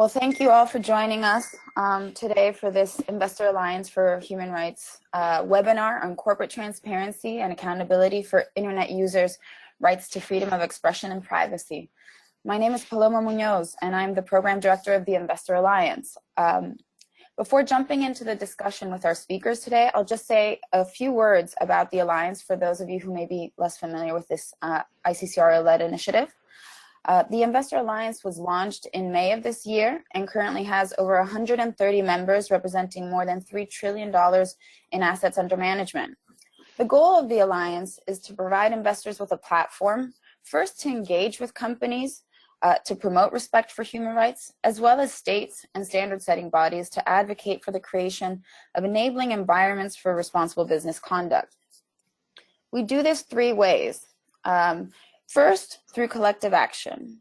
Well, thank you all for joining us today for this Investor Alliance for Human Rights webinar on corporate transparency and accountability for internet users' rights to freedom of expression and privacy. My name is Paloma Munoz, and I'm the Program Director of the Investor Alliance. Before jumping into the discussion with our speakers today, I'll just say a few words about the Alliance for those of you who may be less familiar with this ICCRA-led initiative. The Investor Alliance was launched in May of this year and currently has over 130 members representing more than $3 trillion in assets under management. The goal of the Alliance is to provide investors with a platform, first to engage with companies, to promote respect for human rights, as well as states and standard-setting bodies to advocate for the creation of enabling environments for responsible business conduct. We do this three ways. First, through collective action.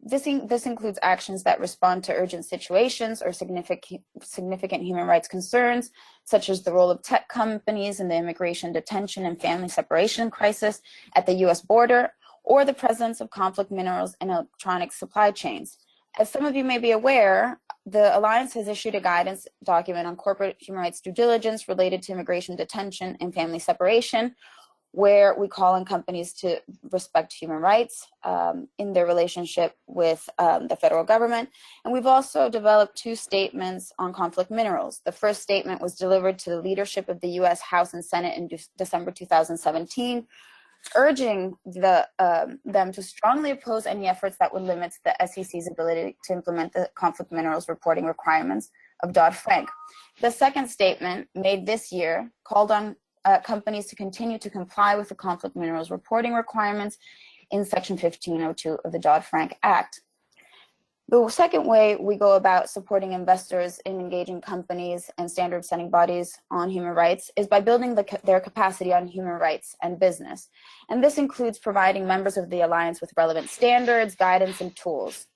This includes actions that respond to urgent situations or significant human rights concerns, such as the role of tech companies in the immigration detention and family separation crisis at the US border, or the presence of conflict minerals in electronic supply chains. As some of you may be aware, the Alliance has issued a guidance document on corporate human rights due diligence related to immigration detention and family separation, where we call on companies to respect human rights in their relationship with the federal government. And we've also developed two statements on conflict minerals. The first statement was delivered to the leadership of the US House and Senate in December 2017, urging them to strongly oppose any efforts that would limit the SEC's ability to implement the conflict minerals reporting requirements of Dodd-Frank. The second statement, made this year, called on companies to continue to comply with the conflict minerals reporting requirements in Section 1502 of the Dodd-Frank Act. The second way we go about supporting investors in engaging companies and standard-setting bodies on human rights is by building their capacity on human rights and business. And this includes providing members of the Alliance with relevant standards, guidance, and tools.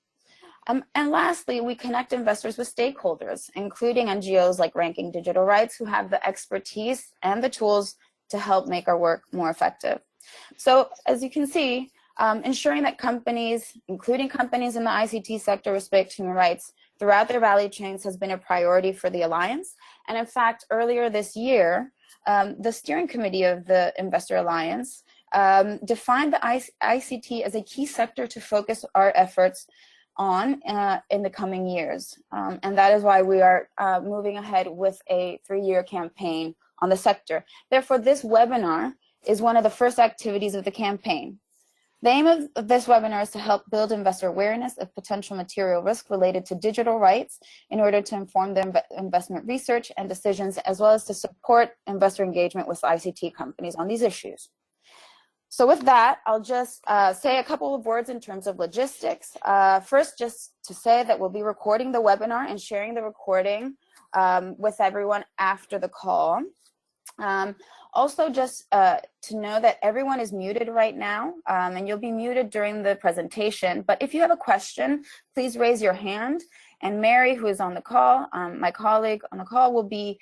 And lastly, we connect investors with stakeholders, including NGOs like Ranking Digital Rights, who have the expertise and the tools to help make our work more effective. So as you can see, ensuring that companies, including companies in the ICT sector, respect human rights throughout their value chains has been a priority for the Alliance. And in fact, earlier this year, the steering committee of the Investor Alliance defined the ICT as a key sector to focus our efforts on in the coming years. And that is why we are moving ahead with a 3-year campaign on the sector. Therefore, this webinar is one of the first activities of the campaign. The aim of this webinar is to help build investor awareness of potential material risk related to digital rights in order to inform their investment research and decisions, as well as to support investor engagement with ICT companies on these issues. So with that, I'll just say a couple of words in terms of logistics. First, just to say that we'll be recording the webinar and sharing the recording with everyone after the call. Also, just to know that everyone is muted right now, and you'll be muted during the presentation. But if you have a question, please raise your hand. And Mary, who is on the call, my colleague on the call, will be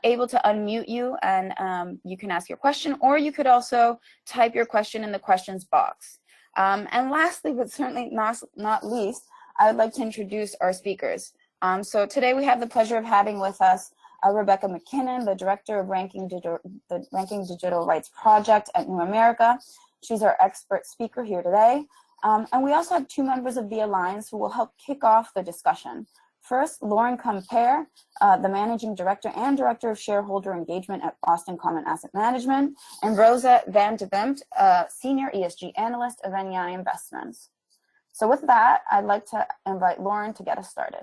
able to unmute you, and you can ask your question, or you could also type your question in the questions box. And lastly, but certainly not least, I would like to introduce our speakers. So today we have the pleasure of having with us Rebecca McKinnon, the director of the Ranking Digital Rights Project at New America. She's our expert speaker here today. And we also have two members of the Alliance who will help kick off the discussion. First, Lauren Compere, the Managing Director and Director of Shareholder Engagement at Boston Common Asset Management, and Rosa Van de Bemt, Senior ESG Analyst of NEI Investments. So with that, I'd like to invite Lauren to get us started.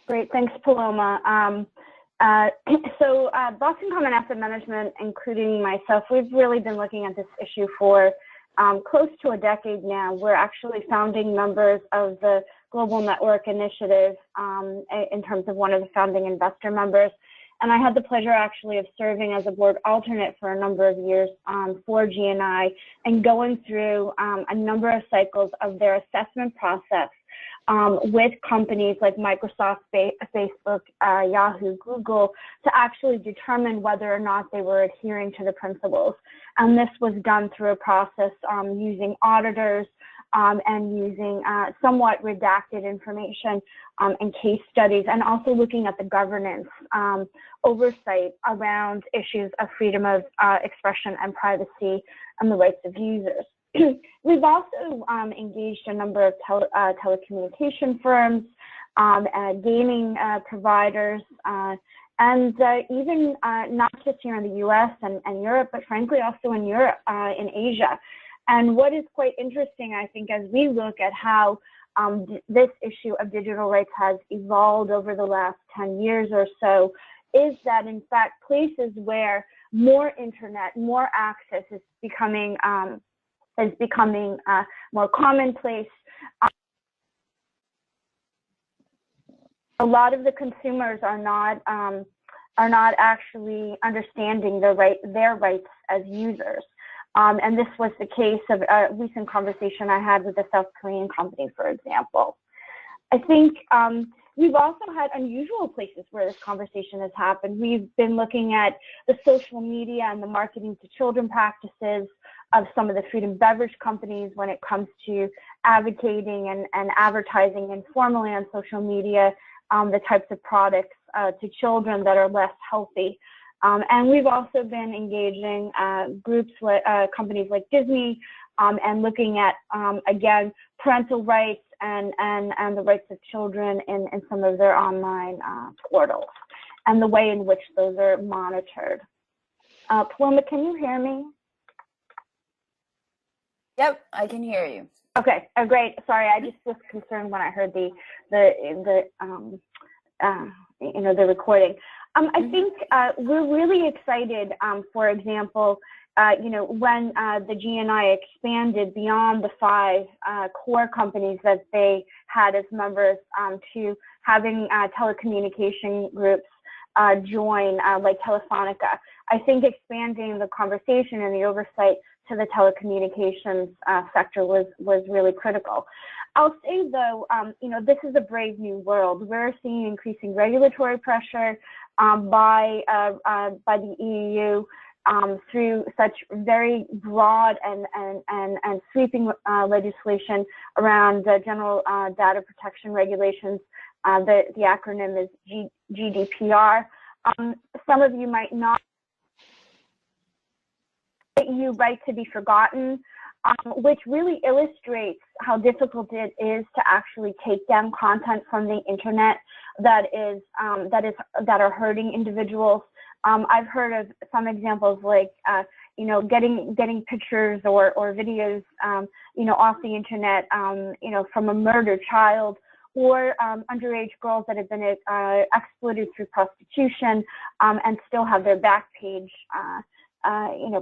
Great, thanks, Paloma. Boston Common Asset Management, including myself, we've really been looking at this issue for close to a decade now. We're actually founding members of the Global Network Initiative in terms of one of the founding investor members. And I had the pleasure actually of serving as a board alternate for a number of years for GNI and going through a number of cycles of their assessment process with companies like Microsoft, Facebook, Yahoo, Google, to actually determine whether or not they were adhering to the principles. And this was done through a process using auditors, and using somewhat redacted information and case studies, and also looking at the governance oversight around issues of freedom of expression and privacy and the rights of users. We've also engaged a number of telecommunication firms, gaming providers, and even not just here in the US and Europe, but frankly also in Europe, in Asia. And what is quite interesting, I think, as we look at how this issue of digital rights has evolved over the last 10 years or so, is that in fact places where more internet, more access is becoming more commonplace. A lot of the consumers are not actually understanding their rights as users. And this was the case of a recent conversation I had with a South Korean company, for example. I think we've also had unusual places where this conversation has happened. We've been looking at the social media and the marketing to children practices of some of the food and beverage companies when it comes to advocating and advertising informally on social media the types of products to children that are less healthy. And we've also been engaging groups like companies like Disney and looking at, again, parental rights and the rights of children in some of their online portals and the way in which those are monitored. Paloma, can you hear me? Yep, I can hear you. Okay, great. Sorry, I just was concerned when I heard the recording. I think we're really excited, for example, when the GNI expanded beyond the 5 core companies that they had as members to having telecommunication groups join, like Telefonica. I think expanding the conversation and the oversight to the telecommunications sector was really critical. I'll say though, this is a brave new world. We're seeing increasing regulatory pressure by the EU through such very broad and sweeping legislation around general data protection regulations. The acronym is GDPR. Some of you might not. EU right to be forgotten, which really illustrates how difficult it is to actually take down content from the internet that are hurting individuals. I've heard of some examples like getting pictures or videos off the internet from a murdered child, or underage girls that have been exploited through prostitution and still have their back page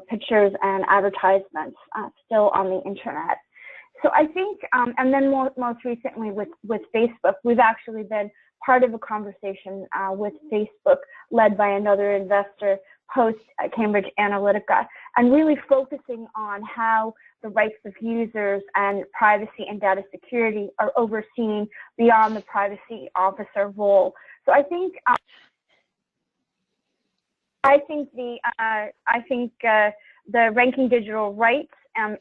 pictures and advertisements still on the internet. So I think, and then most recently with Facebook, we've actually been part of a conversation with Facebook led by another investor post Cambridge Analytica, and really focusing on how the rights of users and privacy and data security are overseen beyond the privacy officer role. So I think the Ranking Digital Rights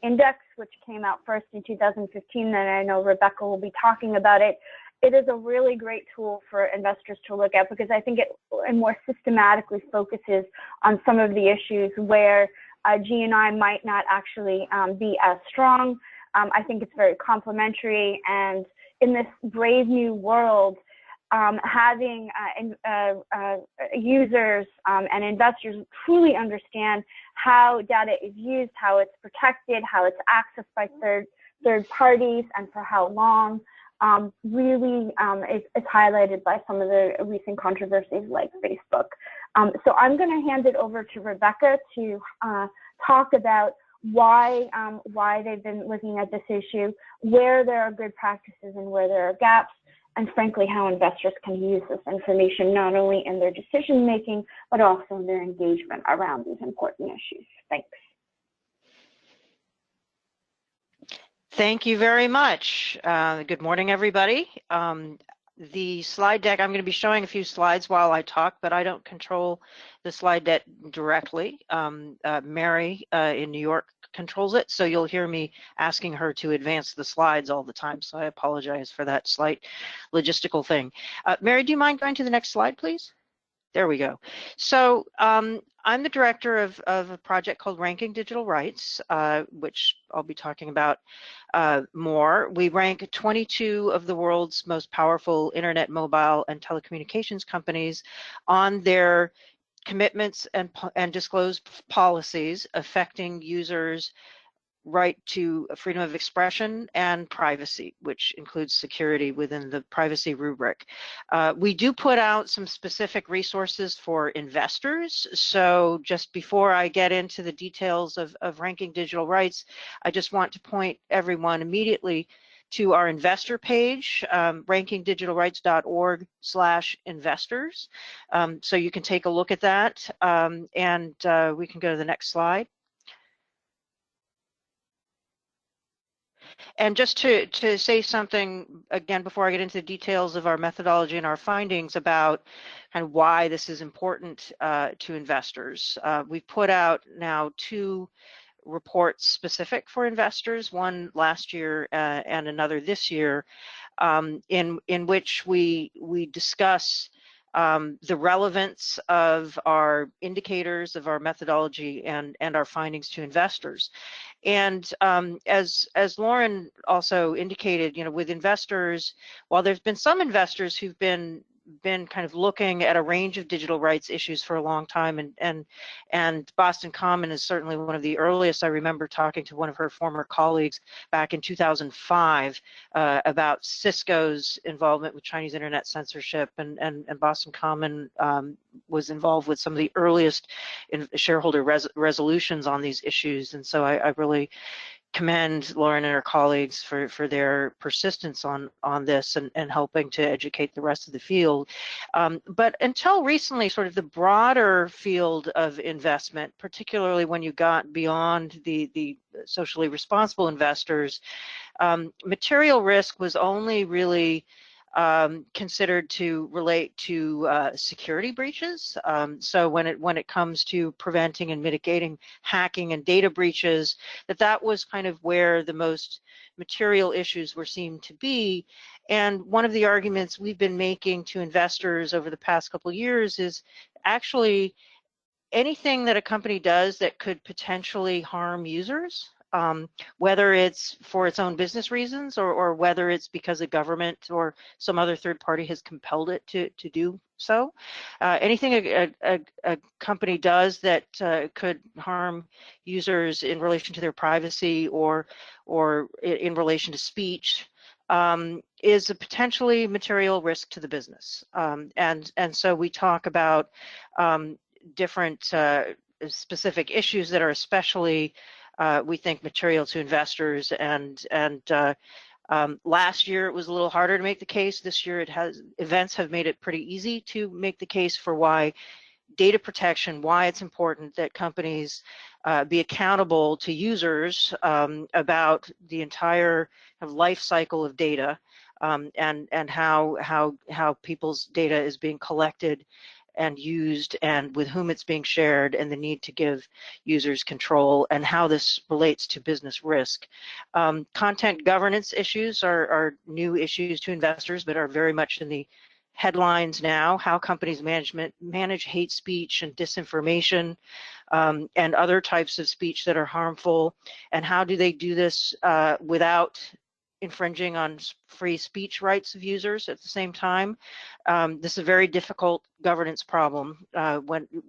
Index, which came out first in 2015, and I know Rebecca will be talking about it, it is a really great tool for investors to look at, because I think it more systematically focuses on some of the issues where GNI might not actually be as strong. I think it's very complementary, and in this brave new world, having users and investors truly understand how data is used, how it's protected, how it's accessed by third parties, and for how long, really is highlighted by some of the recent controversies like Facebook. So I'm going to hand it over to Rebecca to talk about why they've been looking at this issue, where there are good practices and where there are gaps, and frankly, how investors can use this information not only in their decision making, but also in their engagement around these important issues. Thanks. Thank you very much. Good morning, everybody. The slide deck, I'm going to be showing a few slides while I talk, but I don't control the slide deck directly. Mary in New York controls it. So you'll hear me asking her to advance the slides all the time. So I apologize for that slight logistical thing. Mary, do you mind going to the next slide, please? There we go. So I'm the director of a project called Ranking Digital Rights, which I'll be talking about more. We rank 22 of the world's most powerful internet, mobile, and telecommunications companies on their commitments and disclosed policies affecting users' right to freedom of expression and privacy, which includes security within the privacy rubric. We do put out some specific resources for investors. So just before I get into the details of Ranking Digital Rights, I just want to point everyone immediately to our investor page, rankingdigitalrights.org/investors. So you can take a look at that, and we can go to the next slide. And just to say something again before I get into the details of our methodology and our findings about kind of why this is important to investors. We've put out now 2 reports specific for investors, one last year and another this year, in which we discuss the relevance of our indicators, of our methodology, and our findings to investors. And as Lauren also indicated, with investors, while there's been some investors who've been kind of looking at a range of digital rights issues for a long time, and Boston Common is certainly one of the earliest. I remember talking to one of her former colleagues back in 2005 about Cisco's involvement with Chinese internet censorship, and Boston Common was involved with some of the earliest shareholder resolutions on these issues. And so I really commend Lauren and her colleagues for their persistence on this and helping to educate the rest of the field. But until recently, sort of the broader field of investment, particularly when you got beyond the socially responsible investors, material risk was only really considered to relate to security breaches. So when it comes to preventing and mitigating hacking and data breaches, that was kind of where the most material issues were seen to be. And one of the arguments we've been making to investors over the past couple of years is actually anything that a company does that could potentially harm users, whether it's for its own business reasons or whether it's because a government or some other third party has compelled it to do so. Anything a company does that could harm users in relation to their privacy or in relation to speech is a potentially material risk to the business. And so we talk about different specific issues that are especially we think material to investors, and last year it was a little harder to make the case. This year events have made it pretty easy to make the case for why data protection, why it's important that companies be accountable to users about the entire life cycle of data, and how people's data is being collected and used, and with whom it's being shared, and the need to give users control, and how this relates to business risk. Content governance issues are new issues to investors, but are very much in the headlines now. How companies manage hate speech and disinformation, and other types of speech that are harmful, and how do they do this without infringing on free speech rights of users at the same time. This is a very difficult governance problem,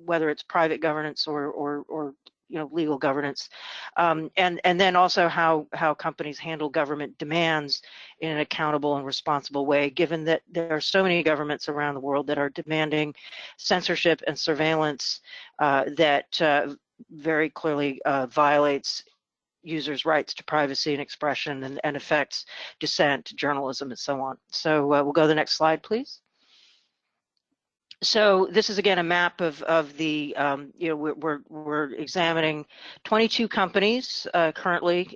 whether it's private governance or legal governance, and then also how companies handle government demands in an accountable and responsible way, given that there are so many governments around the world that are demanding censorship and surveillance that very clearly violates users' rights to privacy and expression, and affects dissent, journalism, and so on. So we'll go to the next slide, please. So this is again a map of the we're examining 22 companies currently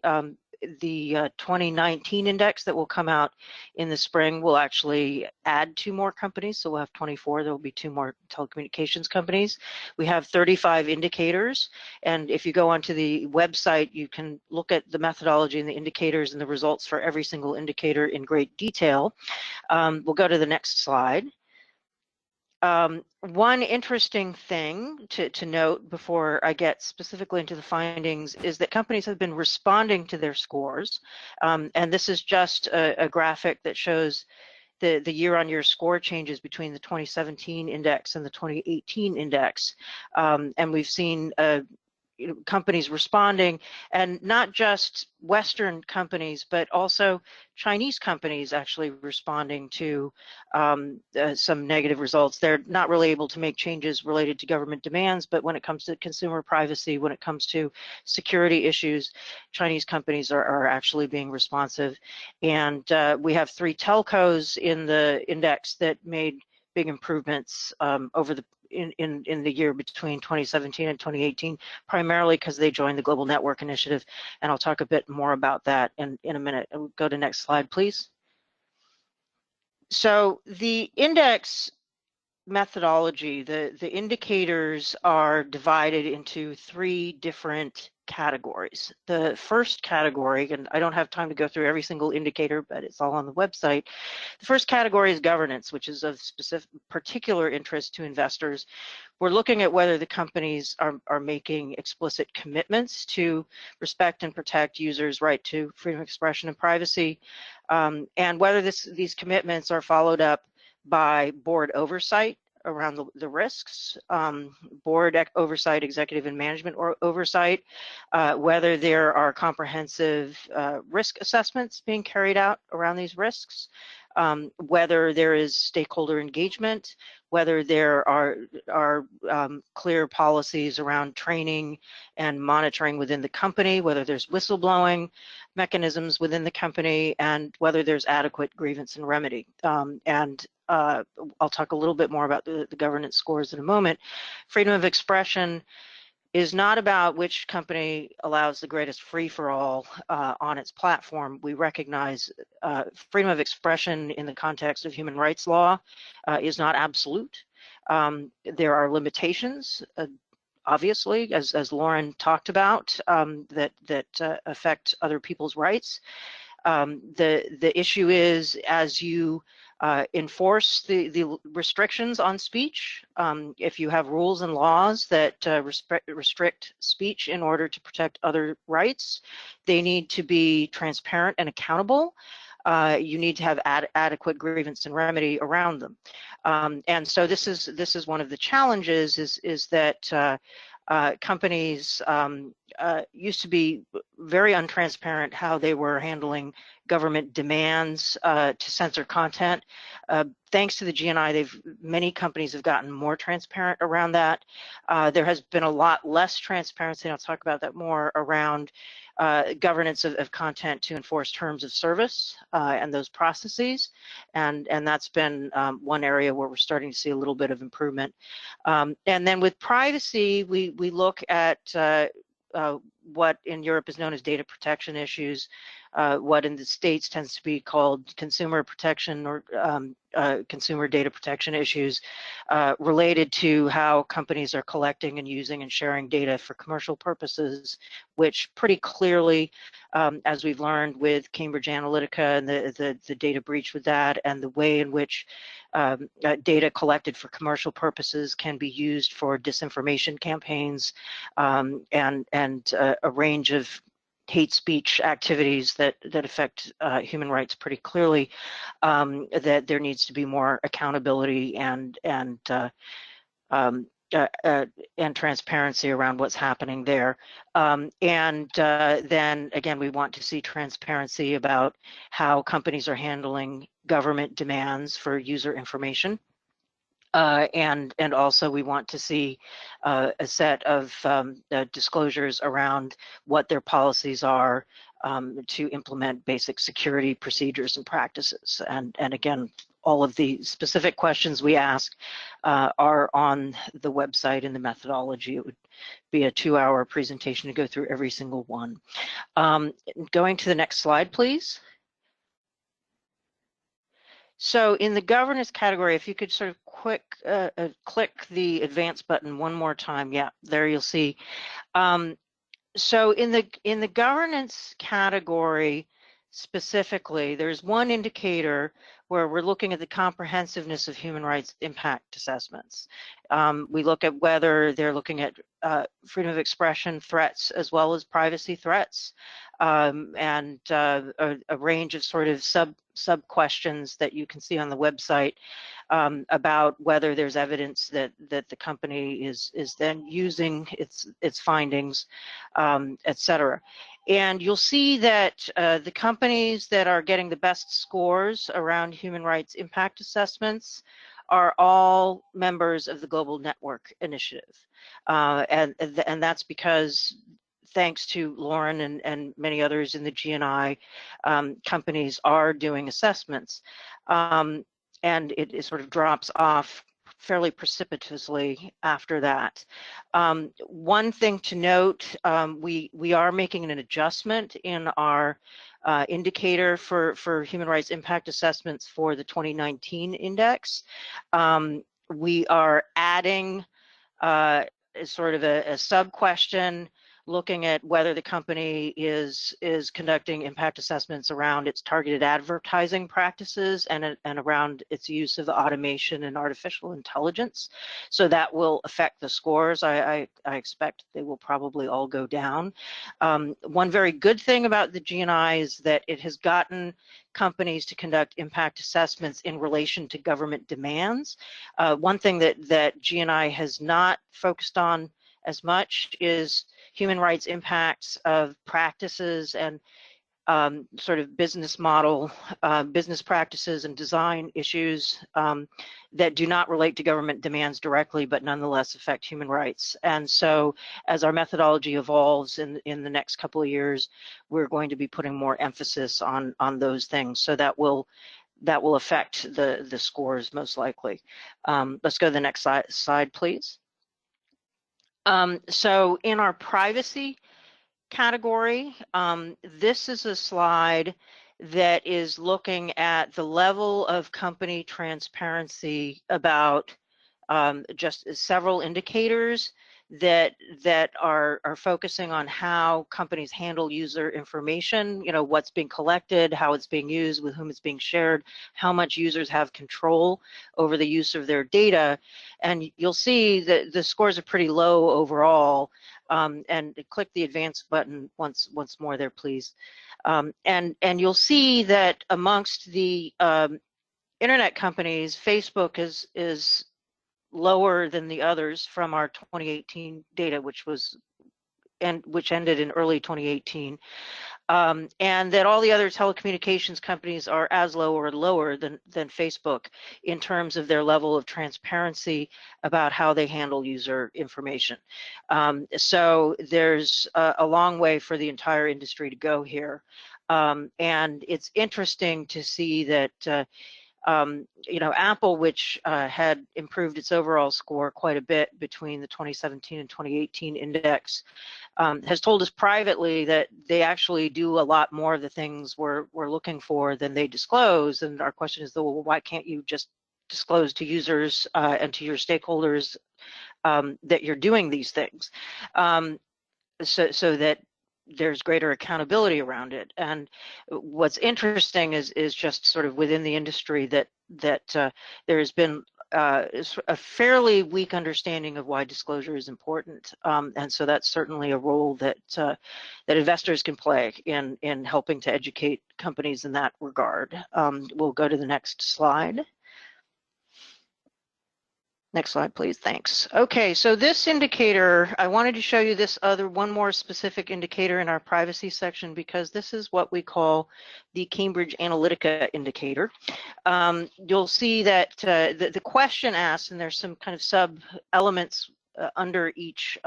the 2019 index that will come out in the spring will actually add 2 more companies. So we'll have 24. There will be 2 more telecommunications companies. We have 35 indicators. And if you go onto the website, you can look at the methodology and the indicators and the results for every single indicator in great detail. We'll go to the next slide. One interesting thing to note before I get specifically into the findings is that companies have been responding to their scores. And this is just a graphic that shows the year-on-year score changes between the 2017 index and the 2018 index. And we've seen companies responding, and not just Western companies, but also Chinese companies actually responding to some negative results. They're not really able to make changes related to government demands, but when it comes to consumer privacy, when it comes to security issues, Chinese companies are actually being responsive. And we have 3 telcos in the index that made big improvements over the in the year between 2017 and 2018, primarily because they joined the Global Network Initiative, and I'll talk a bit more about that in a minute. Go to next slide, please. So the index methodology, the indicators are divided into 3 different categories. The first category, and I don't have time to go through every single indicator, but it's all on the website. The first category is governance, which is of particular interest to investors. We're looking at whether the companies are making explicit commitments to respect and protect users' right to freedom of expression and privacy, and whether these commitments are followed up by board oversight around the risks, board oversight, executive and management oversight, whether there are comprehensive risk assessments being carried out around these risks, whether there is stakeholder engagement, whether there are clear policies around training and monitoring within the company, whether there's whistleblowing mechanisms within the company, and whether there's adequate grievance and remedy. I'll talk a little bit more about the governance scores in a moment. Freedom of expression is not about which company allows the greatest free-for-all on its platform. We recognize freedom of expression in the context of human rights law is not absolute. There are limitations, obviously, as Lauren talked about, that affect other people's rights. The issue is, as you enforce the restrictions on speech, if you have rules and laws that restrict speech in order to protect other rights, they need to be transparent and accountable. You need to have adequate grievance and remedy around them. And so this is one of the challenges is that companies used to be very untransparent how they were handling government demands to censor content. Thanks to the GNI, many companies have gotten more transparent around that. There has been a lot less transparency, and I'll talk about that more, around governance of content to enforce terms of service and those processes. And that's been one area where we're starting to see a little bit of improvement. And then with privacy, we look at what in Europe is known as data protection issues, what in the States tends to be called consumer protection or consumer data protection issues related to how companies are collecting and using and sharing data for commercial purposes, which pretty clearly, as we've learned with Cambridge Analytica and the data breach with that, and the way in which data collected for commercial purposes can be used for disinformation campaigns and a range of hate speech activities that affect human rights pretty clearly, that there needs to be more accountability and transparency around what's happening there. Then again, we want to see transparency about how companies are handling government demands for user information. And also we want to see a set of disclosures around what their policies are to implement basic security procedures and practices. And again, all of the specific questions we ask are on the website and the methodology. It would be a 2-hour presentation to go through every single one. Going to the next slide, please. So in the governance category, if you could sort of click the advanced button one more time. Yeah, there you'll see. So in the governance category specifically, there's one indicator where we're looking at the comprehensiveness of human rights impact assessments. We look at whether they're looking at freedom of expression threats as well as privacy threats, and a range of sort of sub questions that you can see on the website about whether there's evidence that the company is then using its findings, et cetera. And you'll see that the companies that are getting the best scores around human rights impact assessments are all members of the Global Network Initiative. And that's because thanks to Lauren and many others in the GNI, companies are doing assessments. And it sort of drops off fairly precipitously after that. One thing to note, we are making an adjustment in our indicator for human rights impact assessments for the 2019 index. We are adding sort of a sub question looking at whether the company is conducting impact assessments around its targeted advertising practices and around its use of automation and artificial intelligence. So that will affect the scores. I expect they will probably all go down. One very good thing about the GNI is that it has gotten companies to conduct impact assessments in relation to government demands. One thing that GNI has not focused on as much is human rights impacts of practices and sort of business model, business practices and design issues that do not relate to government demands directly, but nonetheless affect human rights. And so as our methodology evolves in the next couple of years, we're going to be putting more emphasis on those things. So that will affect the scores most likely. Let's go to the next slide, please. So in our privacy category, this is a slide that is looking at the level of company transparency about just several indicators that are focusing on how companies handle user information, what's being collected, how it's being used, with whom it's being shared, how much users have control over the use of their data. And you'll see that the scores are pretty low overall. And click the advanced button once more there, please. And you'll see that amongst the internet companies, Facebook is lower than the others from our 2018 data, which ended in early 2018, and that all the other telecommunications companies are as low or lower than Facebook in terms of their level of transparency about how they handle user information. So there's a long way for the entire industry to go here, and it's interesting to see that Apple, which had improved its overall score quite a bit between the 2017 and 2018 index, has told us privately that they actually do a lot more of the things we're looking for than they disclose. And our question is, well, why can't you just disclose to users and to your stakeholders that you're doing these things, so that there's greater accountability around it? And what's interesting is just sort of within the industry that there has been a fairly weak understanding of why disclosure is important, and so that's certainly a role that investors can play in helping to educate companies in that regard. We'll go to the next slide. Next slide, please. Thanks. Okay, so this indicator, I wanted to show you this other one more specific indicator in our privacy section because this is what we call the Cambridge Analytica indicator. You'll see that the question asked, and there's some kind of sub elements under each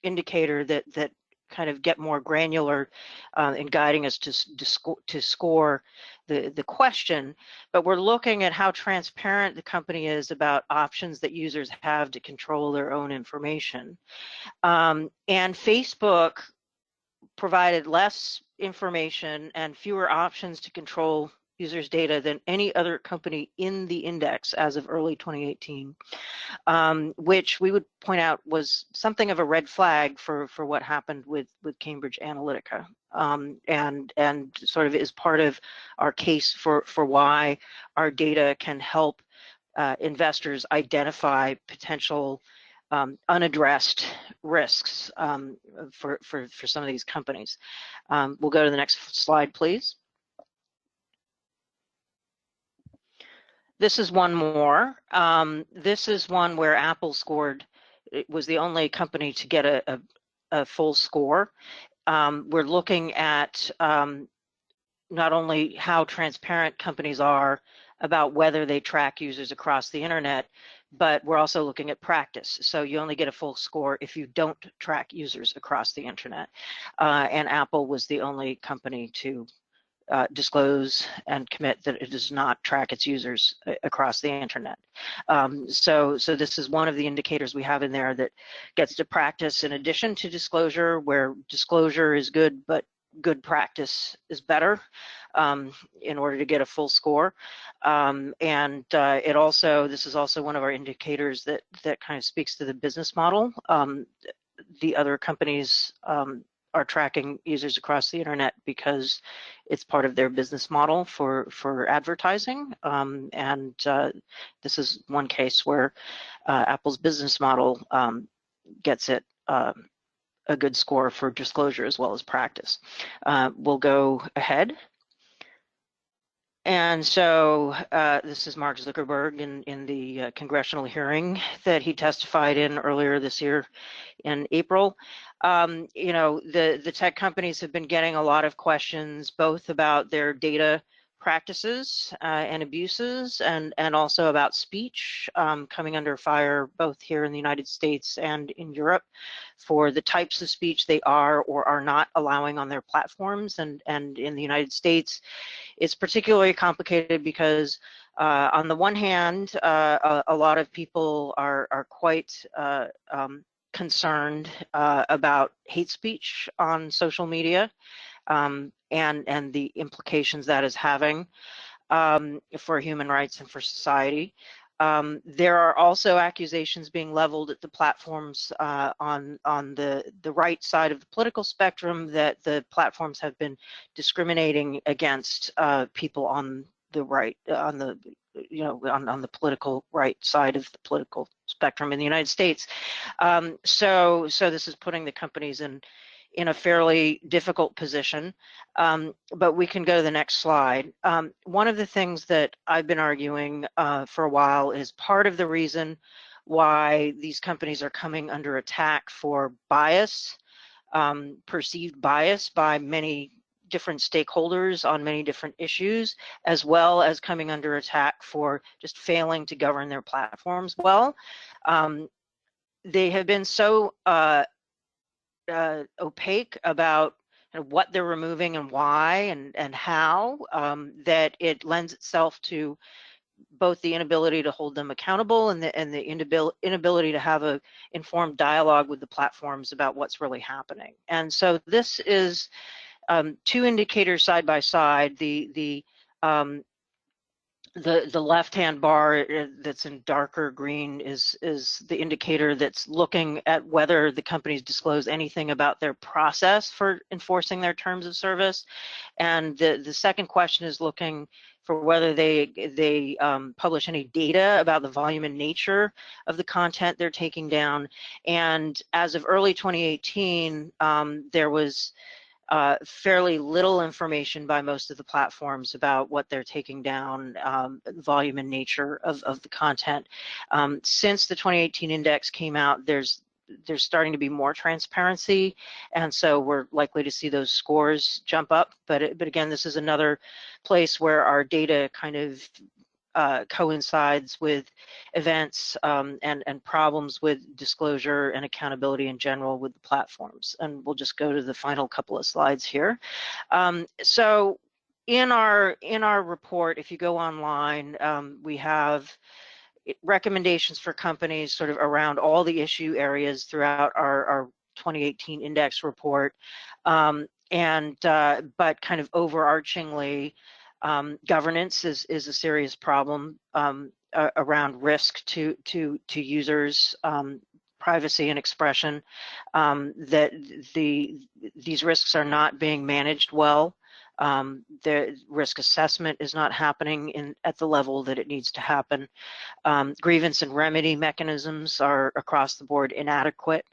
indicator that kind of get more granular in guiding us to score the question, but we're looking at how transparent the company is about options that users have to control their own information. And Facebook provided less information and fewer options to control users' data than any other company in the index as of early 2018, which we would point out was something of a red flag for what happened with Cambridge Analytica, and sort of is part of our case for why our data can help investors identify potential unaddressed risks for some of these companies. We'll go to the next slide, please. This is one more. This is one where Apple scored, it was the only company to get a full score. We're looking at not only how transparent companies are about whether they track users across the internet, but we're also looking at practice. So you only get a full score if you don't track users across the internet. And Apple was the only company to disclose and commit that it does not track its users across the internet. So this is one of the indicators we have in there that gets to practice in addition to disclosure, where disclosure is good, but good practice is better in order to get a full score. And it also, this is also one of our indicators that kind of speaks to the business model. The other companies are tracking users across the internet because it's part of their business model for advertising. And this is one case where Apple's business model gets it a good score for disclosure as well as practice. We'll go ahead. And so this is Mark Zuckerberg in the congressional hearing that he testified in earlier this year in April. You know, the tech companies have been getting a lot of questions both about their data practices and abuses, and also about speech coming under fire both here in the United States and in Europe for the types of speech they are or are not allowing on their platforms. And in the United States, it's particularly complicated because on the one hand, a lot of people are quite concerned about hate speech on social media. And the implications that is having for human rights and for society. There are also accusations being leveled at the platforms on the right side of the political spectrum that the platforms have been discriminating against people on the right, on the political right side of the political spectrum in the United States. So this is putting the companies in a fairly difficult position, but we can go to the next slide. One of the things that I've been arguing for a while is part of the reason why these companies are coming under attack for bias, perceived bias by many different stakeholders on many different issues, as well as coming under attack for just failing to govern their platforms well. They have been so opaque about what they're removing and why and how, that it lends itself to both the inability to hold them accountable and the inability to have a informed dialogue with the platforms about what's really happening. And so this is two indicators side by side. The left-hand bar that's in darker green is the indicator that's looking at whether the companies disclose anything about their process for enforcing their terms of service. And the second question is looking for whether they publish any data about the volume and nature of the content they're taking down. And as of early 2018, there was fairly little information by most of the platforms about what they're taking down, volume and nature of the content. Since the 2018 index came out, there's starting to be more transparency, and so we're likely to see those scores jump up. But again, this is another place where our data kind of coincides with events and problems with disclosure and accountability in general with the platforms. And we'll just go to the final couple of slides here. So in our report, if you go online, we have recommendations for companies sort of around all the issue areas throughout our 2018 index report. But kind of overarchingly, governance is a serious problem around risk to users, privacy and expression, that these risks are not being managed well. The risk assessment is not happening at the level that it needs to happen. Grievance and remedy mechanisms are across the board inadequate.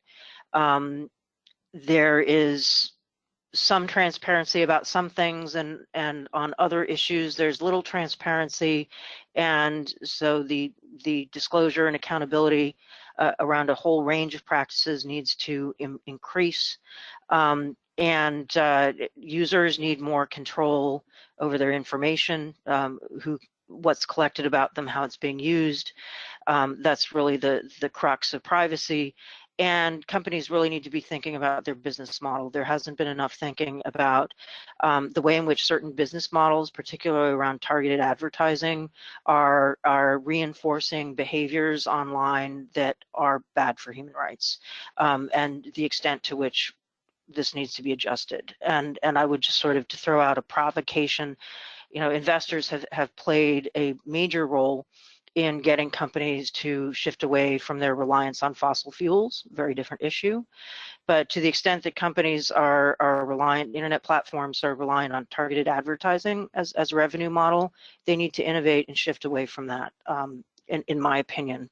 There is some transparency about some things, and on other issues there's little transparency, and so the disclosure and accountability around a whole range of practices needs to increase, and users need more control over their information, what's collected about them, how it's being used. That's really the crux of privacy. And companies really need to be thinking about their business model. There hasn't been enough thinking about the way in which certain business models, particularly around targeted advertising, are reinforcing behaviors online that are bad for human rights, and the extent to which this needs to be adjusted. And I would just sort of, to throw out a provocation, investors have played a major role in getting companies to shift away from their reliance on fossil fuels, very different issue. But to the extent that companies are reliant, internet platforms are reliant on targeted advertising as a revenue model, they need to innovate and shift away from that, in my opinion,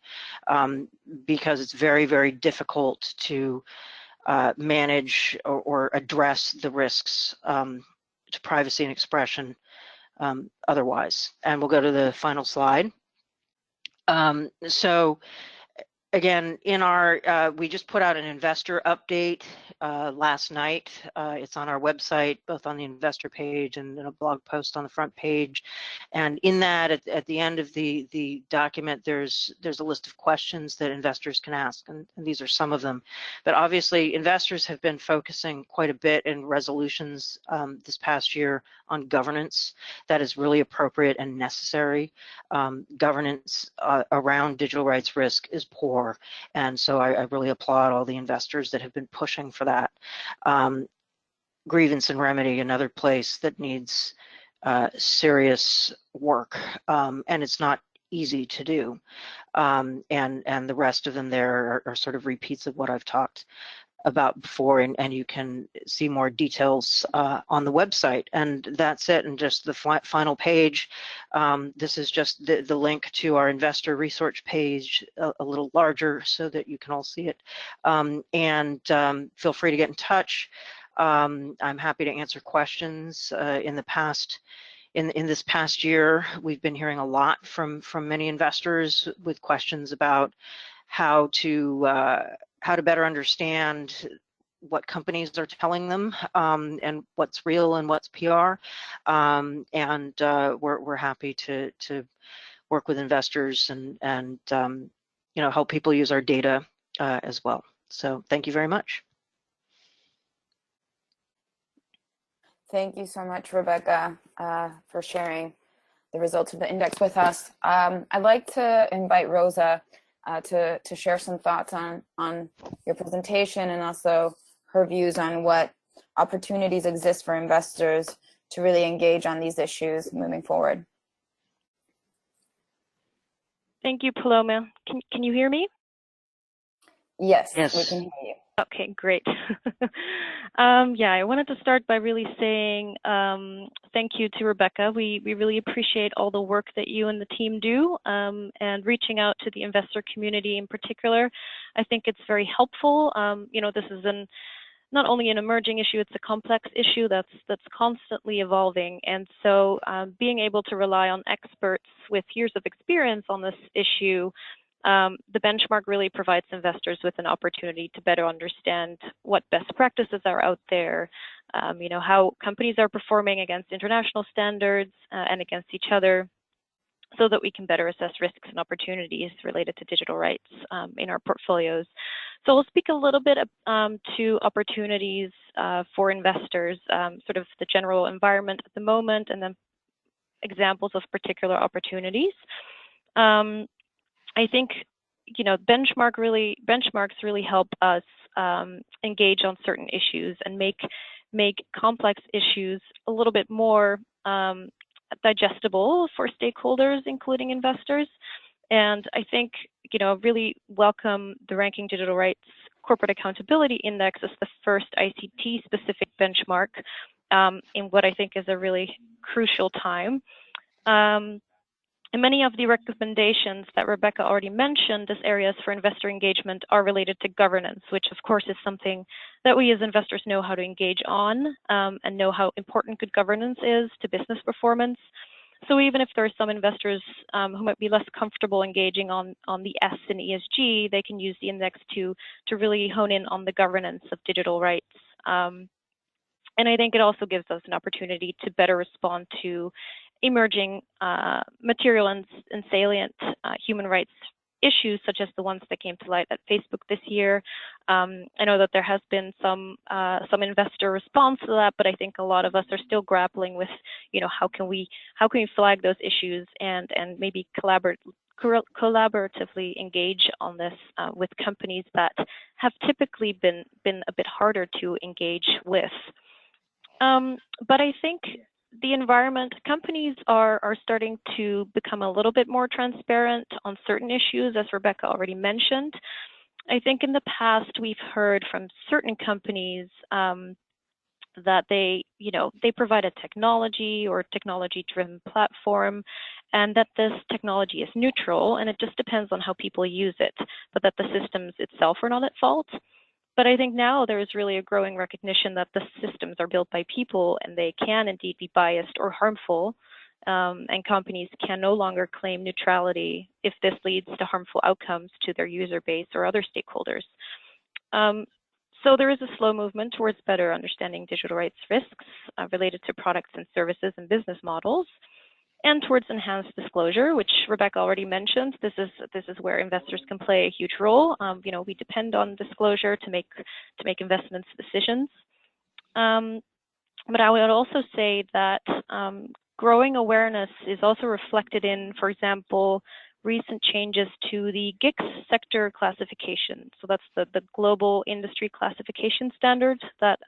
because it's very, very difficult to manage or address the risks to privacy and expression otherwise. And we'll go to the final slide. So again, in our, we just put out an investor update last night. It's on our website, both on the investor page and in a blog post on the front page. And in that, at the end of the document, there's a list of questions that investors can ask, and these are some of them. But obviously, investors have been focusing quite a bit in resolutions this past year on governance. That is really appropriate and necessary. Governance around digital rights risk is poor, and so I really applaud all the investors that have been pushing for that. Grievance and remedy, another place that needs serious work, and it's not easy to do. And the rest of them there are sort of repeats of what I've talked about before, and you can see more details on the website. And that's it. And just the final page, this is just the link to our investor research page, a little larger so that you can all see it. And feel free to get in touch. I'm happy to answer questions. In this past year, we've been hearing a lot from many investors with questions about how to better understand what companies are telling them, and what's real and what's PR. We're happy to work with investors and help people use our data as well. So thank you very much. Thank you so much, Rebecca, for sharing the results of the index with us. I'd like to invite Rosa to share some thoughts on your presentation, and also her views on what opportunities exist for investors to really engage on these issues moving forward. Thank you, Paloma. Can you hear me? Yes, yes, we can hear you. Okay, great. Yeah, I wanted to start by really saying thank you to Rebecca. We really appreciate all the work that you and the team do, and reaching out to the investor community in particular. I think it's very helpful. This is not only an emerging issue, it's a complex issue that's constantly evolving. And so being able to rely on experts with years of experience on this issue, the benchmark really provides investors with an opportunity to better understand what best practices are out there, how companies are performing against international standards and against each other, so that we can better assess risks and opportunities related to digital rights in our portfolios. So we'll speak a little bit to opportunities for investors, sort of the general environment at the moment, and then examples of particular opportunities. I think benchmarks really help us engage on certain issues and make complex issues a little bit more digestible for stakeholders, including investors. And I think, really welcome the Ranking Digital Rights Corporate Accountability Index as the first ICT-specific benchmark in what I think is a really crucial time. And many of the recommendations that Rebecca already mentioned as areas for investor engagement are related to governance, which of course is something that we as investors know how to engage on and know how important good governance is to business performance. So even if there are some investors who might be less comfortable engaging on the S in ESG, they can use the index to really hone in on the governance of digital rights. And I think it also gives us an opportunity to better respond to emerging material and salient human rights issues, such as the ones that came to light at Facebook this year. I know that there has been some investor response to that, but I think a lot of us are still grappling with, how can we flag those issues and maybe collaboratively engage on this with companies that have typically been a bit harder to engage with. But I think the environment, companies are starting to become a little bit more transparent on certain issues, as Rebecca already mentioned. I think in the past we've heard from certain companies that they provide a technology or technology-driven platform, and that this technology is neutral and it just depends on how people use it, but that the systems itself are not at fault. But I think now there is really a growing recognition that the systems are built by people and they can indeed be biased or harmful, and companies can no longer claim neutrality if this leads to harmful outcomes to their user base or other stakeholders. So there is a slow movement towards better understanding digital rights risks related to products and services and business models, and towards enhanced disclosure, which Rebecca already mentioned. This is where investors can play a huge role. We depend on disclosure to make investments decisions. But I would also say that growing awareness is also reflected in, for example, recent changes to the GICS sector classification. So that's the global industry classification standard that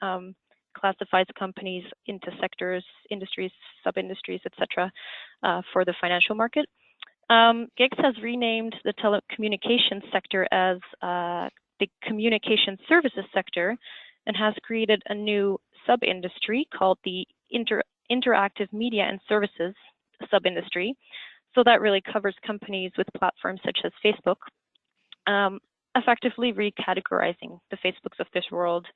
classifies companies into sectors, industries, sub-industries, etc., for the financial market. GICS has renamed the telecommunications sector as the communication services sector and has created a new sub-industry called the interactive media and services sub-industry. So that really covers companies with platforms such as Facebook, effectively recategorizing the Facebooks of this world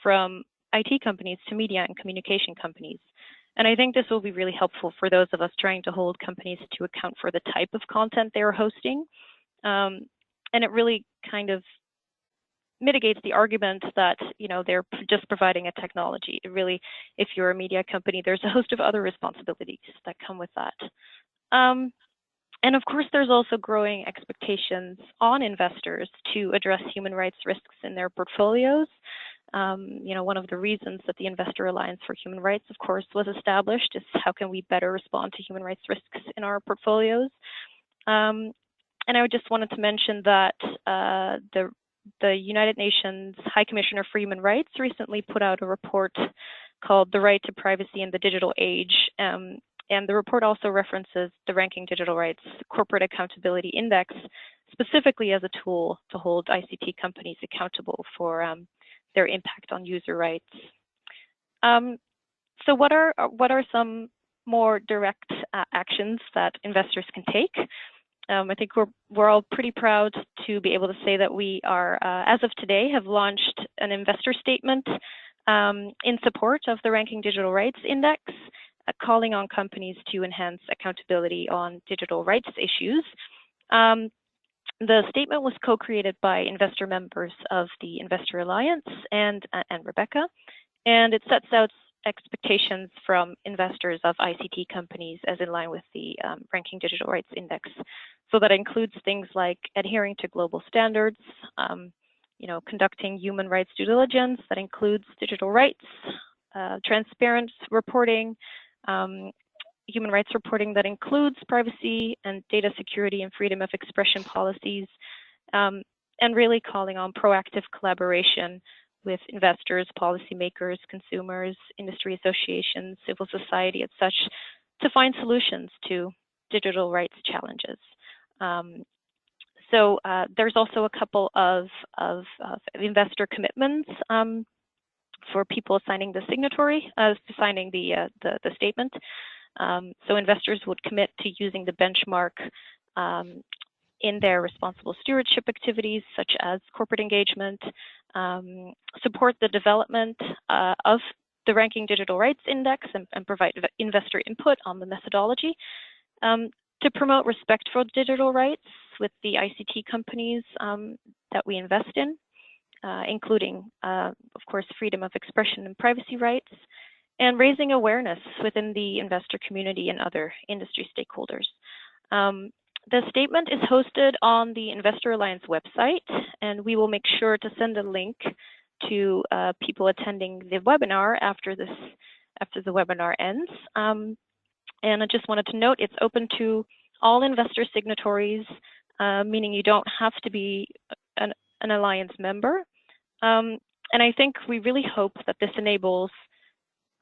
from IT companies to media and communication companies. And I think this will be really helpful for those of us trying to hold companies to account for the type of content they are hosting. And it really kind of mitigates the argument that, they're just providing a technology. It really, if you're a media company, there's a host of other responsibilities that come with that. And of course, there's also growing expectations on investors to address human rights risks in their portfolios. One of the reasons that the Investor Alliance for Human Rights, of course, was established is how can we better respond to human rights risks in our portfolios. And I just wanted to mention that the United Nations High Commissioner for Human Rights recently put out a report called The Right to Privacy in the Digital Age. And the report also references the Ranking Digital Rights Corporate Accountability Index, specifically as a tool to hold ICT companies accountable for their impact on user rights. So what are some more direct actions that investors can take? I think we're all pretty proud to be able to say that we are, as of today, have launched an investor statement in support of the Ranking Digital Rights Index, calling on companies to enhance accountability on digital rights issues. The statement was co-created by investor members of the Investor Alliance and Rebecca, and it sets out expectations from investors of ICT companies as in line with the Ranking Digital Rights Index. So that includes things like adhering to global standards, conducting human rights due diligence, that includes digital rights, transparent reporting, human rights reporting that includes privacy and data security and freedom of expression policies, and really calling on proactive collaboration with investors, policymakers, consumers, industry associations, civil society, and such, to find solutions to digital rights challenges. So there's also a couple of investor commitments for people signing the signing the statement. So investors would commit to using the benchmark in their responsible stewardship activities, such as corporate engagement, support the development of the Ranking Digital Rights Index and provide investor input on the methodology, to promote respect for digital rights with the ICT companies that we invest in, including, of course, freedom of expression and privacy rights, and raising awareness within the investor community and other industry stakeholders. The statement is hosted on the Investor Alliance website, and we will make sure to send a link to people attending the webinar after the webinar ends. And I just wanted to note it's open to all investor signatories, meaning you don't have to be an Alliance member. And I think we really hope that this enables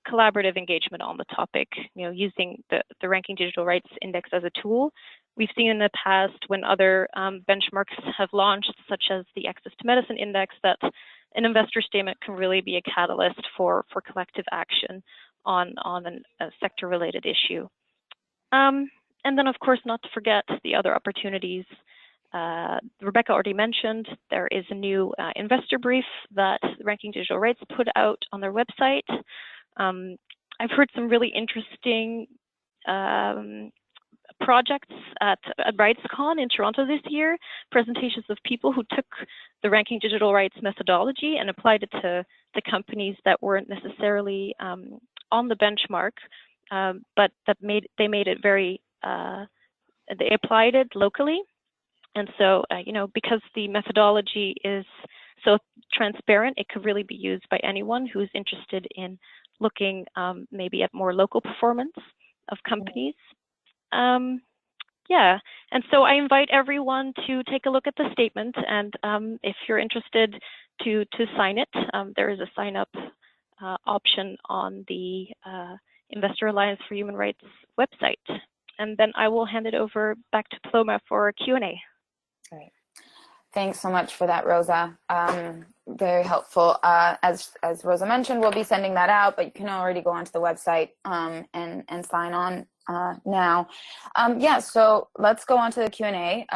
collaborative engagement on the topic, using the Ranking Digital Rights Index as a tool. We've seen in the past when other benchmarks have launched, such as the Access to Medicine Index, that an investor statement can really be a catalyst for collective action on a sector-related issue. And then, of course, not to forget the other opportunities. Rebecca already mentioned there is a new investor brief that Ranking Digital Rights put out on their website. I've heard some really interesting projects at RightsCon in Toronto this year, presentations of people who took the Ranking Digital Rights methodology and applied it to the companies that weren't necessarily on the benchmark, but they made it very, they applied it locally. And so, because the methodology is so transparent, it could really be used by anyone who's interested in looking maybe at more local performance of companies. Yeah, and so I invite everyone to take a look at the statement, and if you're interested to sign it, there is a sign up option on the Investor Alliance for Human Rights website. And then I will hand it over back to Paloma for Q&A. Great. Thanks so much for that, Rosa. Very helpful. As Rosa mentioned, we'll be sending that out, but you can already go onto the website and sign on now. Yeah, so let's go on to the Q&A.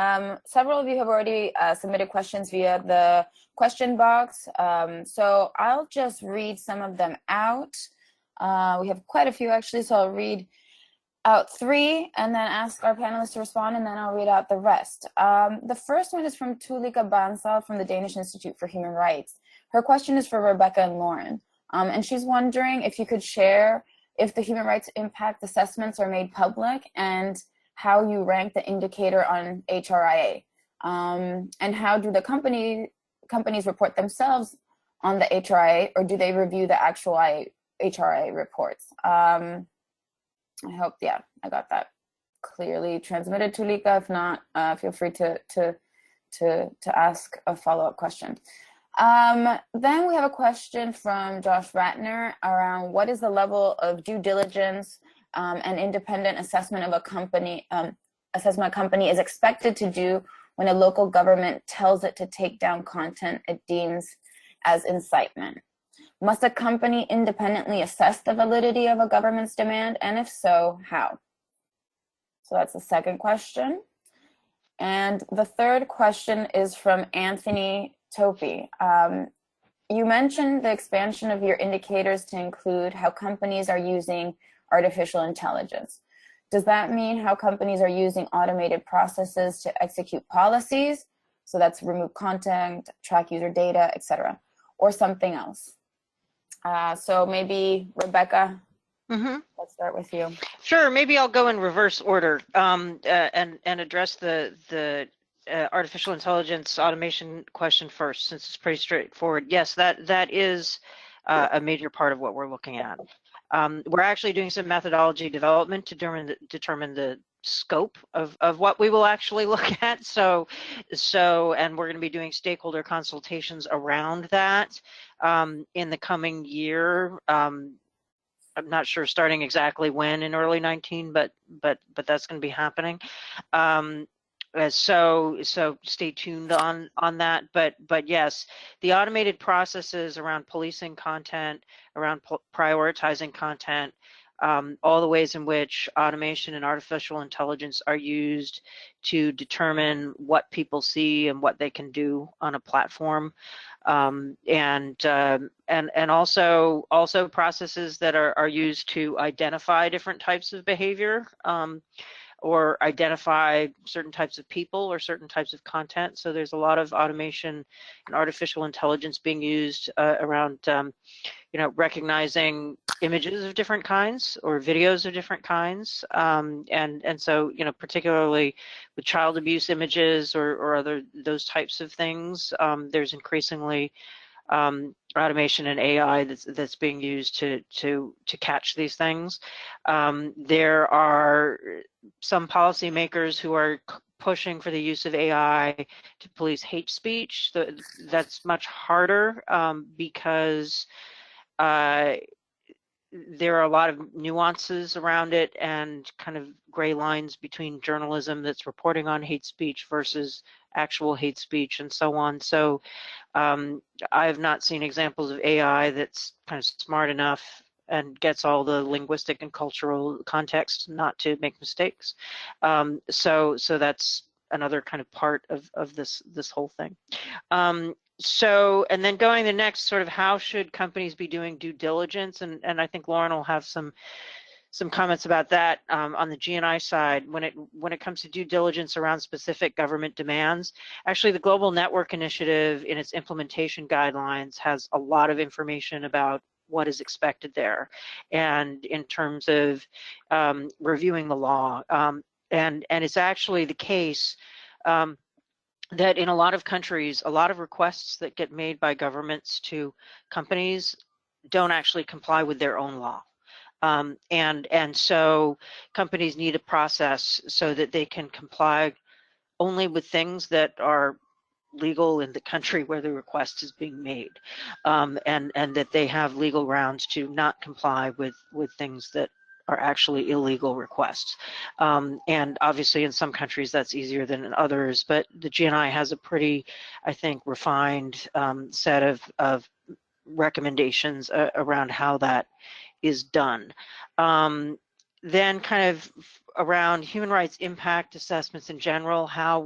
Several of you have already submitted questions via the question box. So I'll just read some of them out. We have quite a few actually, so I'll read out 3 and then ask our panelists to respond, and then I'll read out the rest. The first one is from Tulika Bansal from the Danish Institute for Human Rights. Her question is for Rebecca and Lauren, and she's wondering if you could share if the human rights impact assessments are made public and how you rank the indicator on HRIA, and how do the companies report themselves on the HRIA, or do they review the actual HRIA reports? I hope, yeah, I got that clearly transmitted, Tulika. If not, feel free to ask a follow-up question. Then we have a question from Josh Ratner around what is the level of due diligence and independent assessment of a company is expected to do when a local government tells it to take down content it deems as incitement. Must a company independently assess the validity of a government's demand, and if so, how? So that's the second question. And the third question is from Anthony Topi. You mentioned the expansion of your indicators to include how companies are using artificial intelligence. Does that mean how companies are using automated processes to execute policies? So that's remove content, track user data, etc., or something else? So maybe Rebecca, let's start with you. Sure, maybe I'll go in reverse order and address the artificial intelligence automation question first, since it's pretty straightforward. Yes, that is a major part of what we're looking at. We're actually doing some methodology development to determine the scope of what we will actually look at. So and we're going to be doing stakeholder consultations around that in the coming year. I'm not sure starting exactly when in early 19, but that's going to be happening. So stay tuned on that. But yes, the automated processes around policing content, around prioritizing content, all the ways in which automation and artificial intelligence are used to determine what people see and what they can do on a platform, and also processes that are used to identify different types of behavior, or identify certain types of people or certain types of content. So there's a lot of automation and artificial intelligence being used around recognizing images of different kinds or videos of different kinds, and so particularly with child abuse images or other those types of things, there's increasingly automation and AI that's being used to catch these things. There are some policymakers who are pushing for the use of AI to police hate speech. That's much harder because there are a lot of nuances around it and kind of gray lines between journalism that's reporting on hate speech versus actual hate speech and so on. So I have not seen examples of AI that's kind of smart enough and gets all the linguistic and cultural context not to make mistakes. So that's another kind of part of this whole thing. So, and then going the next sort of how should companies be doing due diligence, and I think Lauren will have some comments about that on the GNI side. When it comes to due diligence around specific government demands, actually the Global Network Initiative in its implementation guidelines has a lot of information about what is expected there, and in terms of reviewing the law, and it's actually the case that in a lot of countries, a lot of requests that get made by governments to companies don't actually comply with their own law. And so companies need a process so that they can comply only with things that are legal in the country where the request is being made, and that they have legal grounds to not comply with things that are actually illegal requests. And obviously in some countries that's easier than in others, but the GNI has a pretty, I think, refined set of recommendations around how that is done. Then kind of around human rights impact assessments in general, how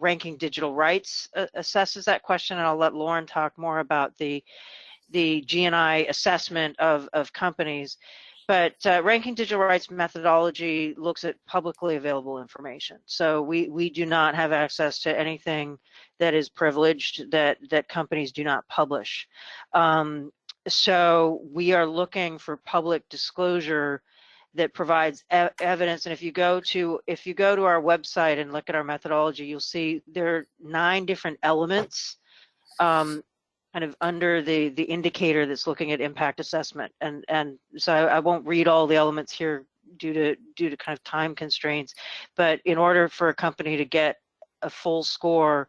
Ranking Digital Rights assesses that question, and I'll let Lauren talk more about the GNI assessment of companies. But Ranking Digital Rights methodology looks at publicly available information. So we do not have access to anything that is privileged that companies do not publish. So we are looking for public disclosure that provides evidence. And if you go to our website and look at our methodology, you'll see there are 9 different elements kind of under the indicator that's looking at impact assessment. And so I won't read all the elements here due to kind of time constraints, but in order for a company to get a full score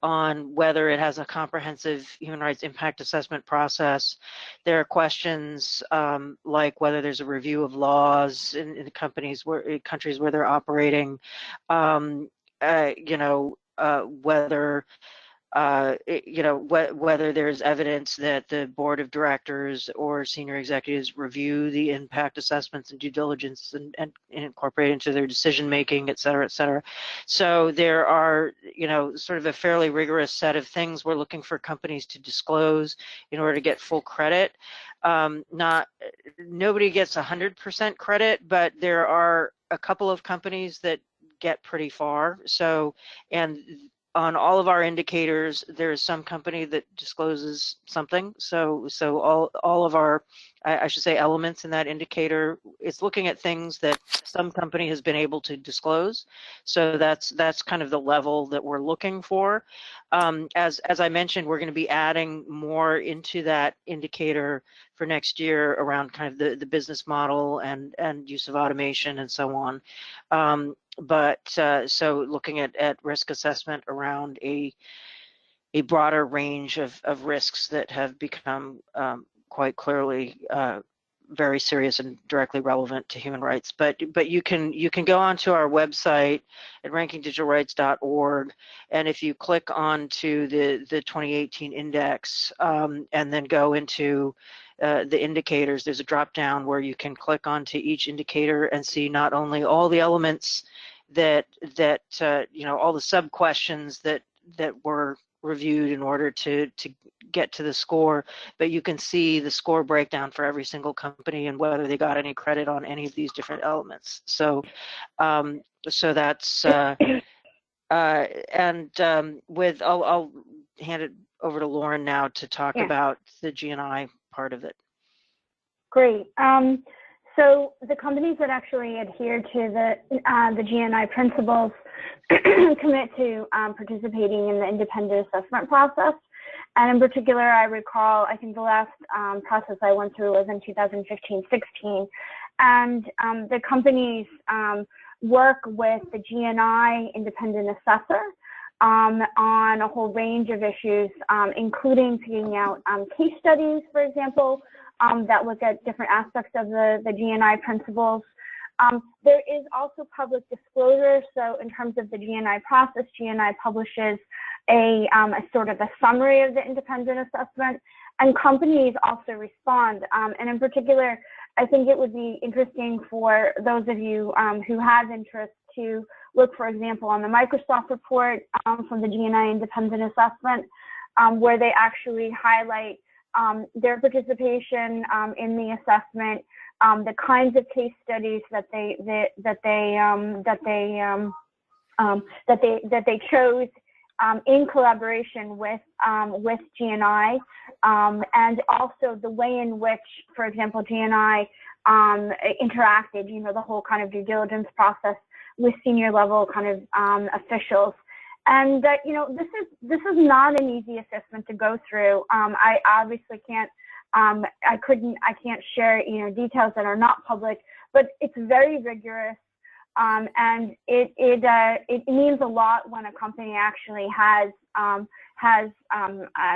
on whether it has a comprehensive human rights impact assessment process, there are questions like whether there's a review of laws in the countries where they're operating, whether whether there's evidence that the board of directors or senior executives review the impact assessments and due diligence and incorporate into their decision making, et cetera, et cetera. So there are, sort of a fairly rigorous set of things we're looking for companies to disclose in order to get full credit. Nobody gets 100% credit, but there are a couple of companies that get pretty far. So, and on all of our indicators, there is some company that discloses something. So all of our, I should say, elements in that indicator, it's looking at things that some company has been able to disclose. So that's kind of the level that we're looking for. As I mentioned, we're going to be adding more into that indicator for next year around kind of the business model and use of automation and so on. So looking at risk assessment around a broader range of risks that have become quite clearly very serious and directly relevant to human rights. But you can go onto our website at rankingdigitalrights.org, and if you click onto the 2018 index and then go into the indicators, there's a drop down where you can click onto each indicator and see not only all the elements that all the sub questions that were reviewed in order to get to the score, but you can see the score breakdown for every single company and whether they got any credit on any of these different elements. So that's with I'll hand it over to Lauren now to talk about the GNI part of it. Great. So the companies that actually adhere to the GNI principles commit to participating in the independent assessment process. And in particular, I recall, I think the last process I went through was in 2015-16. And the companies work with the GNI independent assessor on a whole range of issues, including picking out case studies, for example, that look at different aspects of the GNI principles. There is also public disclosure. So in terms of the GNI process, GNI publishes a sort of a summary of the independent assessment, and companies also respond. And in particular, I think it would be interesting for those of you who have interest to look, for example, on the Microsoft report from the GNI independent assessment, where they actually highlight their participation in the assessment, the kinds of case studies that they chose in collaboration with GNI, and also the way in which, for example, GNI interacted, the whole kind of due diligence process with senior level kind of officials. And this is not an easy assessment to go through. I obviously can't share details that are not public, but it's very rigorous, and it means a lot when a company actually has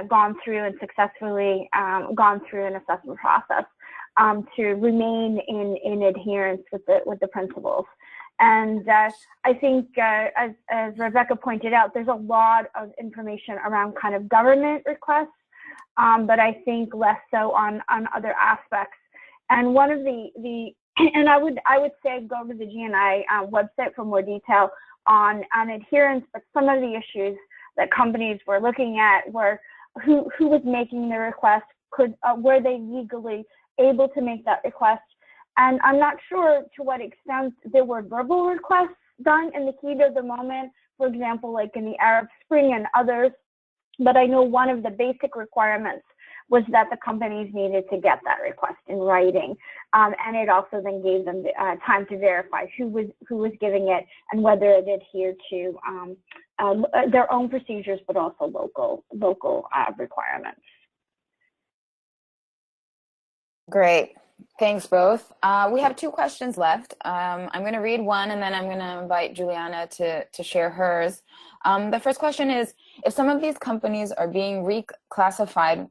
gone through and successfly gone through an assessment process to remain in adherence with the principles. And I think, as Rebecca pointed out, there's a lot of information around kind of government requests, but I think less so on other aspects. And one of and I would say go to the GNI website for more detail on adherence. But some of the issues that companies were looking at were who was making the request, were they legally able to make that request. And I'm not sure to what extent there were verbal requests done in the heat of the moment, for example, like in the Arab Spring and others. But I know one of the basic requirements was that the companies needed to get that request in writing. And it also then gave them time to verify who was giving it and whether it adhered to their own procedures, but also local requirements. Great. Thanks both. We have 2 questions left. I'm going to read one, and then I'm going to invite Juliana to share hers. The first question is, if some of these companies are being reclassified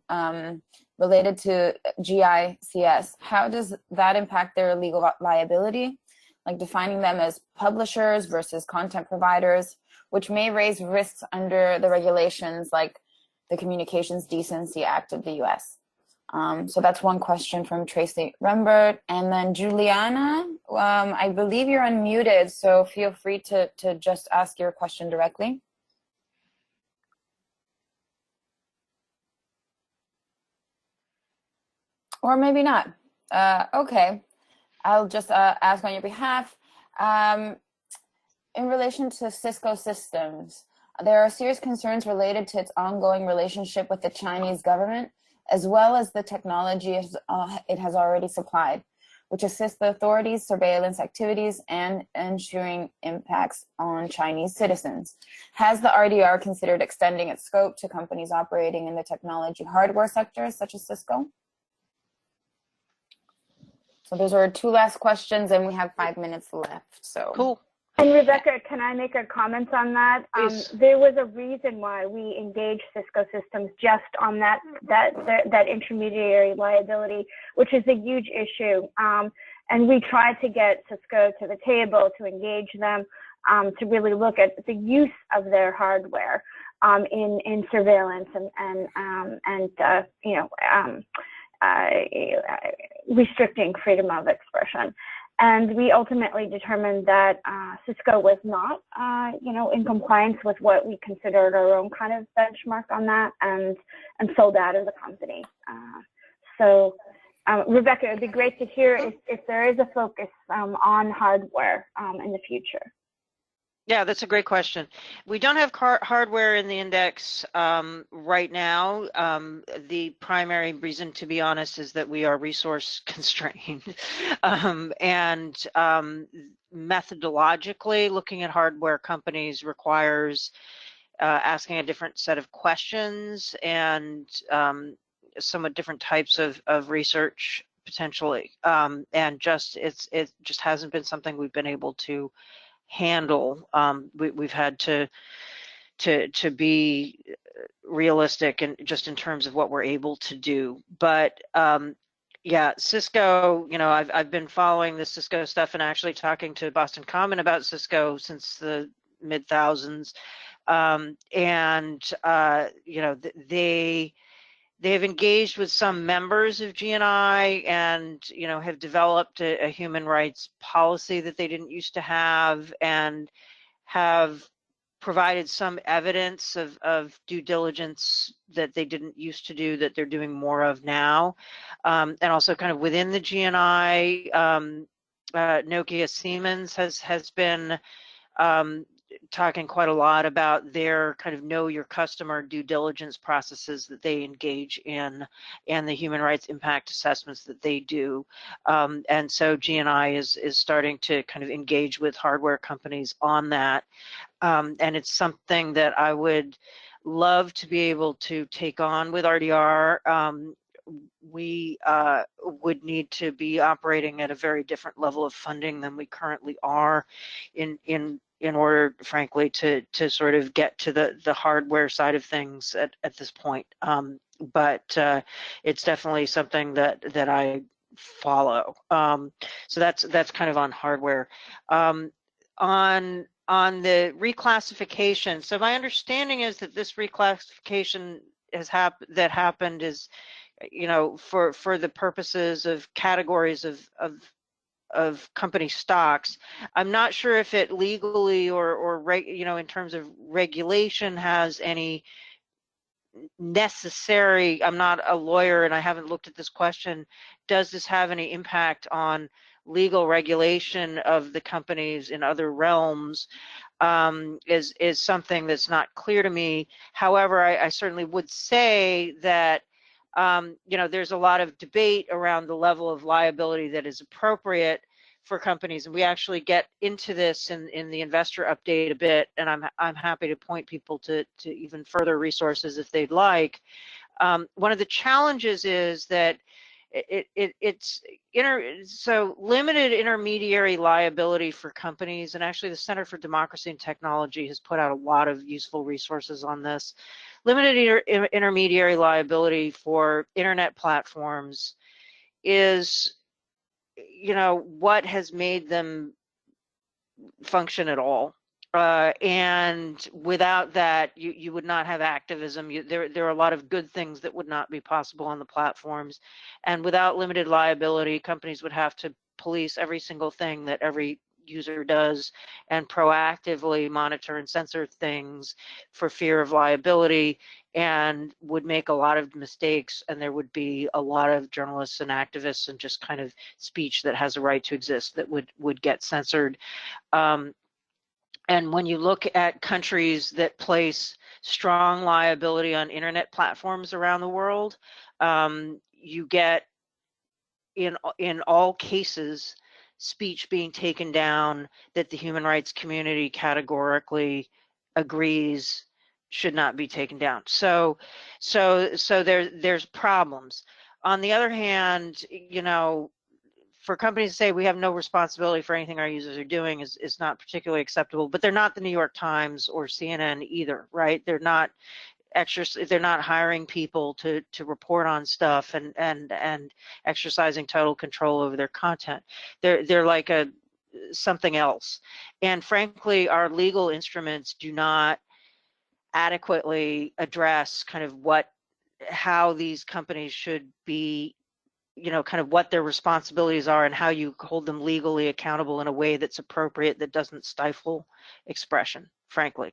related to GICS, how does that impact their legal liability? like defining them as publishers versus content providers, which may raise risks under the regulations like the Communications Decency Act of the US. So that's one question from Tracy Rembert. And then Juliana, I believe you're unmuted, so feel free to just ask your question directly. Or maybe not. Okay, I'll just ask on your behalf. In relation to Cisco Systems, there are serious concerns related to its ongoing relationship with the Chinese government, as well as the technology it has already supplied, which assists the authorities' surveillance activities and ensuring impacts on Chinese citizens. Has the RDR considered extending its scope to companies operating in the technology hardware sectors, such as Cisco? So those are 2 last questions, and we have 5 minutes left. So Cool. And Rebecca, can I make a comment on that? There was a reason why we engaged Cisco Systems just on that intermediary liability, which is a huge issue. And we tried to get Cisco to the table to engage them to really look at the use of their hardware in surveillance and restricting freedom of expression. And we ultimately determined that Cisco was not, in compliance with what we considered our own kind of benchmark on that, and sold out of the company. Rebecca, it'd be great to hear if there is a focus on hardware in the future. Yeah, that's a great question. We don't have hardware in the index right now. The primary reason, to be honest, is that we are resource constrained. And methodologically, looking at hardware companies requires asking a different set of questions and somewhat different types of research potentially. And it just hasn't been something we've been able to handle. We've had to be realistic and just in terms of what we're able to do. But yeah, Cisco, I've been following the Cisco stuff and actually talking to Boston Common about Cisco since the mid-thousands. They have engaged with some members of GNI and, have developed a human rights policy that they didn't used to have, and have provided some evidence of due diligence that they didn't used to do that they're doing more of now. And also kind of within the GNI, Nokia Siemens has been talking quite a lot about their kind of know your customer due diligence processes that they engage in and the human rights impact assessments that they do. And so GNI is starting to kind of engage with hardware companies on that. And it's something that I would love to be able to take on with RDR. We would need to be operating at a very different level of funding than we currently are in order, frankly, to sort of get to the hardware side of things at this point. But it's definitely something that I follow. So that's kind of on hardware. On the reclassification, so my understanding is that this reclassification happened is, for the purposes of categories of company stocks. I'm not sure if it legally or in terms of regulation has any necessary, I'm not a lawyer and I haven't looked at this question, does this have any impact on legal regulation of the companies in other realms, is something that's not clear to me. However, I certainly would say that there's a lot of debate around the level of liability that is appropriate for companies, and we actually get into this in the investor update a bit, and I'm happy to point people to even further resources if they'd like. One of the challenges is that so limited intermediary liability for companies, and actually the Center for Democracy and Technology has put out a lot of useful resources on this. Limited intermediary liability for internet platforms is, what has made them function at all. And without that, you would not have activism. There are a lot of good things that would not be possible on the platforms. And without limited liability, companies would have to police every single thing that every user does and proactively monitor and censor things for fear of liability, and would make a lot of mistakes, and there would be a lot of journalists and activists and just kind of speech that has a right to exist that would get censored. And when you look at countries that place strong liability on internet platforms around the world, you get in all cases speech being taken down that the human rights community categorically agrees should not be taken down. So there's problems. On the other hand, you know, for companies to say we have no responsibility for anything our users are doing is not particularly acceptable, but they're not the New York Times or CNN either, right? They're not they're not hiring people to report on stuff and exercising total control over their content. They're like something else. And frankly, our legal instruments do not adequately address kind of how these companies should be, you know, kind of what their responsibilities are and how you hold them legally accountable in a way that's appropriate, that doesn't stifle expression, frankly.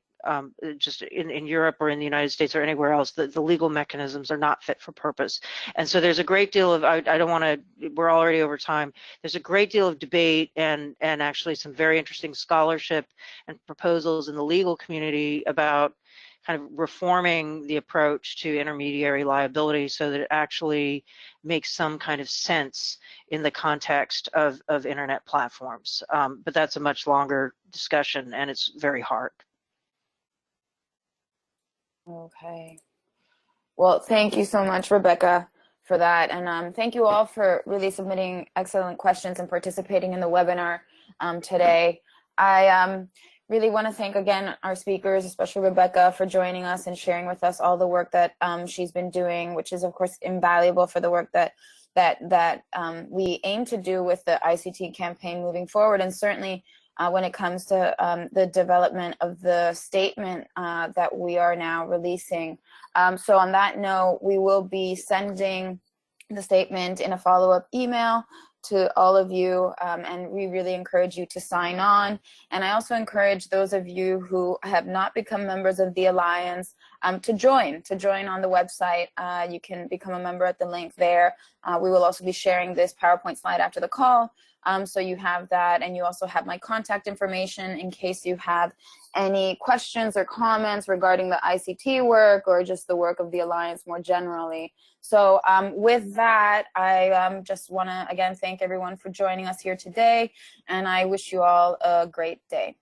Just in Europe or in the United States or anywhere else, the legal mechanisms are not fit for purpose. And so there's a great deal of, I don't want to, we're already over time, there's a great deal of debate and actually some very interesting scholarship and proposals in the legal community about kind of reforming the approach to intermediary liability so that it actually makes some kind of sense in the context of internet platforms. But that's a much longer discussion, and it's very hard. Okay. Well, thank you so much, Rebecca, for that. And thank you all for really submitting excellent questions and participating in the webinar today. I really want to thank again our speakers, especially Rebecca, for joining us and sharing with us all the work that she's been doing, which is of course invaluable for the work that we aim to do with the ICT campaign moving forward, and certainly when it comes to the development of the statement that we are now releasing. So on that note, we will be sending the statement in a follow-up email to all of you, and we really encourage you to sign on. And I also encourage those of you who have not become members of the Alliance to join on the website. You can become a member at the link there. We will also be sharing this PowerPoint slide after the call, so you have that, and you also have my contact information in case you have any questions or comments regarding the ICT work or just the work of the Alliance more generally. So with that, I just want to again thank everyone for joining us here today, and I wish you all a great day.